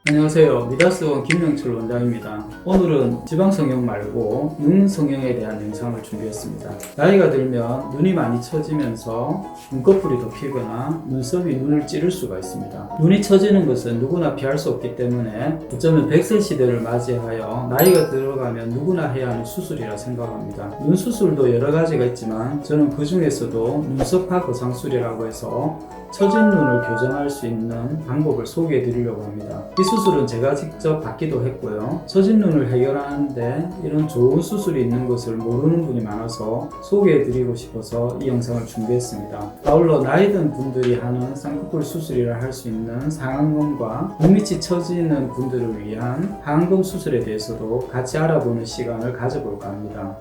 안녕하세요. 미다스원 김명철 원장입니다. 오늘은 지방 성형 말고 눈 성형에 대한 영상을 준비했습니다. 나이가 들면 눈이 많이 처지면서 눈꺼풀이 덮이거나 눈썹이 눈을 찌를 수가 있습니다. 눈이 처지는 것은 누구나 피할 수 없기 때문에 어쩌면 100세 시대를 맞이하여 나이가 들어가면 누구나 해야 하는 수술이라 생각합니다. 눈 수술도 여러 가지가 있지만 저는 그 중에서도 눈썹화 거상술이라고 해서 처진 눈을 교정할 수 있는 방법을 소개해 드리려고 합니다. 이 수술은 제가 직접 받기도 했고요. 처진 눈을 해결하는데 이런 좋은 수술이 있는 것을 모르는 분이 많아서 소개해 드리고 싶어서 이 영상을 준비했습니다. 아울러 나이 든 분들이 하는 쌍꺼풀 수술이라 할 수 있는 상안검과 눈밑이 처지는 분들을 위한 하안검 수술에 대해서도 같이 알아보는 시간을 가져볼까 합니다.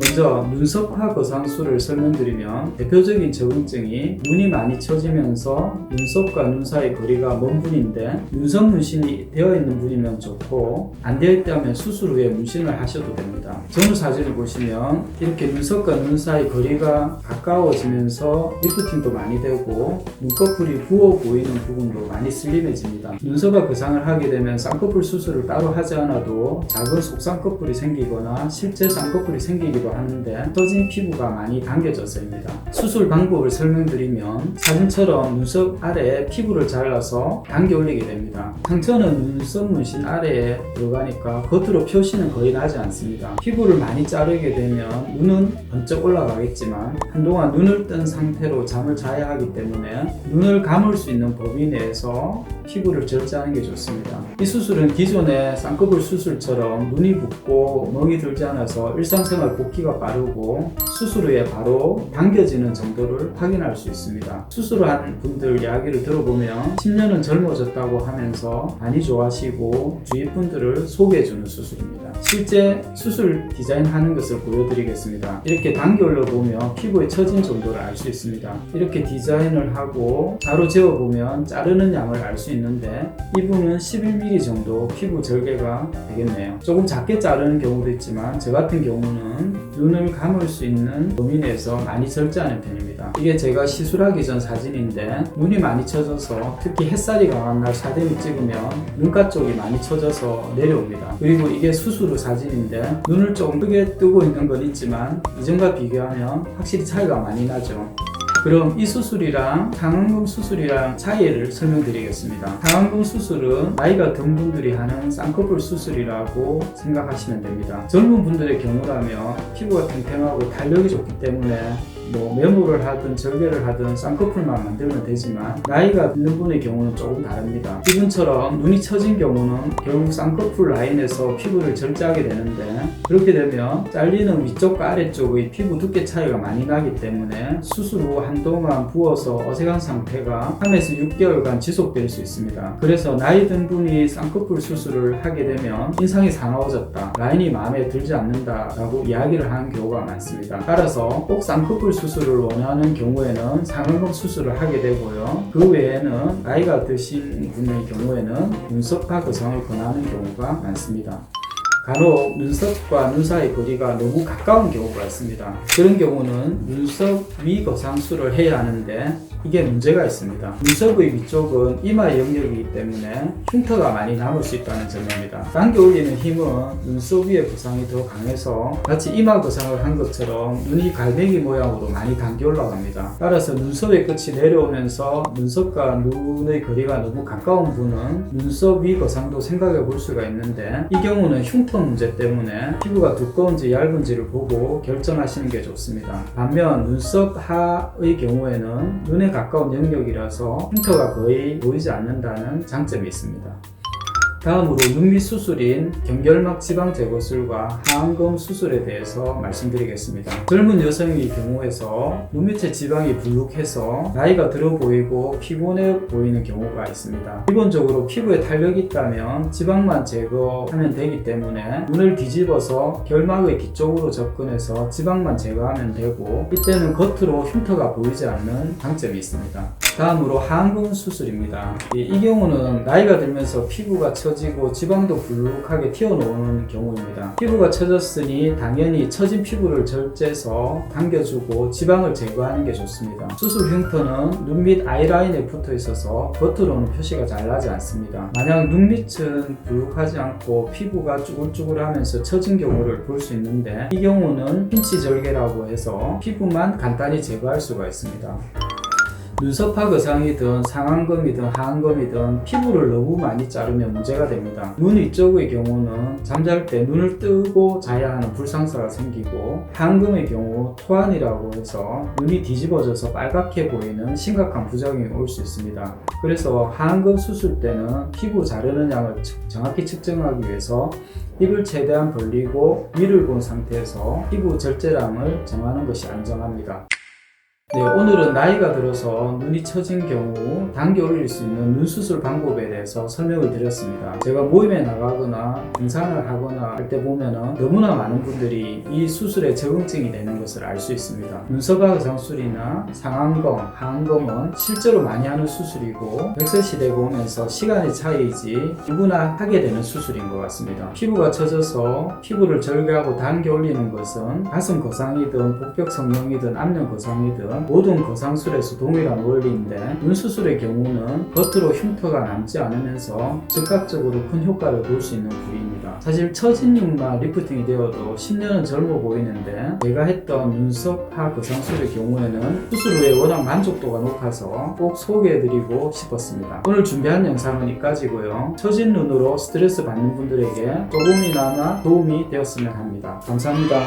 먼저 눈썹화 거상술을 설명드리면 대표적인 적응증이 눈이 많이 처지면서 눈썹과 눈 사이 거리가 먼 분인데 눈썹 문신이 되어 있는 분이면 좋고 안 되어 있다면 수술 후에 문신을 하셔도 됩니다. 전후 사진을 보시면 이렇게 눈썹과 눈 사이 거리가 가까워지면서 리프팅도 많이 되고 눈꺼풀이 부어 보이는 부분도 많이 슬림해집니다. 눈썹화 거상을 하게 되면 쌍꺼풀 수술을 따로 하지 않아도 작은 속쌍꺼풀이 생기거나 실제 쌍꺼풀이 생기기도 하는데 처진 피부가 많이 당겨져서입니다. 수술 방법을 설명드리면 사진처럼 눈썹 아래에 피부를 잘라서 당겨 올리게 됩니다. 상처는 눈썹 문신 아래에 들어가니까 겉으로 표시는 거의 나지 않습니다. 피부를 많이 자르게 되면 눈은 번쩍 올라가겠지만 한동안 눈을 뜬 상태로 잠을 자야 하기 때문에 눈을 감을 수 있는 범위 내에서 피부를 절제하는 게 좋습니다. 이 수술은 기존의 쌍꺼풀 수술처럼 눈이 붓고 멍이 들지 않아서 일상생활 복귀가 빠르고 수술 후에 바로 당겨지는 정도를 확인할 수 있습니다. 수술한 분들 이야기를 들어보면 10년은 젊어졌다고 하면서 많이 좋아하시고 주위 분들을 소개해주는 수술입니다. 실제 수술 디자인하는 것을 보여드리겠습니다. 이렇게 당겨 올려보면 피부의 처진 정도를 알 수 있습니다. 이렇게 디자인을 하고 자로 재어보면 자르는 양을 알 수 있는데 이분은 11mm 정도 피부 절개가 되겠네요. 조금 작게 자르는 경우도 있지만 저 같은 경우는 눈을 감을 수 있는 범위 내에서 많이 절제하는 편입니다. 이게 제가 시술하기 전 사진인데 눈이 많이 처져서 특히 햇살이 강한 날 사진을 찍으면 눈가 쪽이 많이 처져서 내려옵니다. 그리고 이게 수술 후 사진인데 눈을 조금 크게 뜨고 있는 건 있지만 이전과 비교하면 확실히 차이가 많이 나죠. 그럼 이 수술이랑 상안검 수술이랑 차이를 설명드리겠습니다. 상안검 수술은 나이가 든 분들이 하는 쌍꺼풀 수술이라고 생각하시면 됩니다. 젊은 분들의 경우라면 피부가 탱탱하고 탄력이 좋기 때문에 메모를 하든 절개를 하든 쌍꺼풀만 만들면 되지만 나이가 있는 분의 경우는 조금 다릅니다. 이분처럼 눈이 처진 경우는 결국 쌍꺼풀 라인에서 피부를 절제하게 되는데 그렇게 되면 잘리는 위쪽과 아래쪽의 피부 두께 차이가 많이 나기 때문에 수술 후 한동안 부어서 어색한 상태가 3에서 6개월간 지속될 수 있습니다. 그래서 나이 든 분이 쌍꺼풀 수술을 하게 되면 인상이 사나워졌다, 라인이 마음에 들지 않는다 라고 이야기를 하는 경우가 많습니다. 따라서 꼭 쌍꺼풀 수술을 원하는 경우에는 상안검 수술을 하게 되고요. 그 외에는 나이가 드신 분의 경우에는 눈썹화 거상을 권하는 경우가 많습니다. 간혹 눈썹과 눈 사이 거리가 너무 가까운 경우가 있습니다. 그런 경우는 눈썹 위 거상술을 해야 하는데 이게 문제가 있습니다. 눈썹의 위쪽은 이마 영역이기 때문에 흉터가 많이 남을 수 있다는 점입니다. 당겨 올리는 힘은 눈썹 위의 거상이 더 강해서 마치 이마 거상을 한 것처럼 눈이 갈매기 모양으로 많이 당겨 올라갑니다. 따라서 눈썹의 끝이 내려오면서 눈썹과 눈의 거리가 너무 가까운 분은 눈썹 위 거상도 생각해 볼 수가 있는데 이 경우는 흉터 문제 때문에 피부가 두꺼운지 얇은지를 보고 결정하시는 게 좋습니다. 반면 눈썹 하의 경우에는 눈에 가까운 영역이라서 흉터가 거의 보이지 않는다는 장점이 있습니다. 다음으로 눈밑 수술인 경결막 지방 제거술과 하안검 수술에 대해서 말씀드리겠습니다. 젊은 여성의 경우에서 눈밑의 지방이 불룩해서 나이가 들어 보이고 피곤해 보이는 경우가 있습니다. 기본적으로 피부에 탄력이 있다면 지방만 제거하면 되기 때문에 눈을 뒤집어서 결막의 뒤쪽으로 접근해서 지방만 제거하면 되고 이때는 겉으로 흉터가 보이지 않는 장점이 있습니다. 다음으로 하안검 수술입니다. 이 경우는 나이가 들면서 피부가 처지고 지방도 불룩하게 튀어나오는 경우입니다. 피부가 처졌으니 당연히 처진 피부를 절제해서 당겨주고 지방을 제거하는 게 좋습니다. 수술 흉터는 눈 밑 아이라인에 붙어 있어서 겉으로는 표시가 잘 나지 않습니다. 만약 눈 밑은 불룩하지 않고 피부가 쭈글쭈글하면서 처진 경우를 볼 수 있는데, 이 경우는 pin치절개라고 해서 피부만 간단히 제거할 수가 있습니다. 눈썹파 거상이든 상안검이든 하안검이든 피부를 너무 많이 자르면 문제가 됩니다. 눈 위쪽의 경우는 잠잘 때 눈을 뜨고 자야 하는 불상사가 생기고, 하안검의 경우 토안이라고 해서 눈이 뒤집어져서 빨갛게 보이는 심각한 부작용이 올 수 있습니다. 그래서 하안검 수술 때는 피부 자르는 양을 정확히 측정하기 위해서 입을 최대한 벌리고 위를 본 상태에서 피부 절제량을 정하는 것이 안전합니다. 네, 오늘은 나이가 들어서 눈이 처진 경우 당겨 올릴 수 있는 눈 수술 방법에 대해서 설명을 드렸습니다. 제가 모임에 나가거나 등산을 하거나 할 때 보면은 너무나 많은 분들이 이 수술에 적응증이 되는 것을 알 수 있습니다. 눈썹화 거상술이나 상안검, 하안검은 실제로 많이 하는 수술이고 100세 시대가 오면서 시간의 차이이지 누구나 하게 되는 수술인 것 같습니다. 피부가 처져서 피부를 절개하고 당겨 올리는 것은 가슴 거상이든 복벽 성형이든 앞면 거상이든 모든 거상술에서 동일한 원리인데, 눈 수술의 경우는 겉으로 흉터가 남지 않으면서 즉각적으로 큰 효과를 볼 수 있는 부위입니다. 사실 처진 눈만 리프팅이 되어도 10년은 젊어 보이는데, 제가 했던 눈썹파 거상술의 경우에는 수술 후에 워낙 만족도가 높아서 꼭 소개해드리고 싶었습니다. 오늘 준비한 영상은 여기까지고요. 처진 눈으로 스트레스 받는 분들에게 조금이나마 도움이 되었으면 합니다. 감사합니다.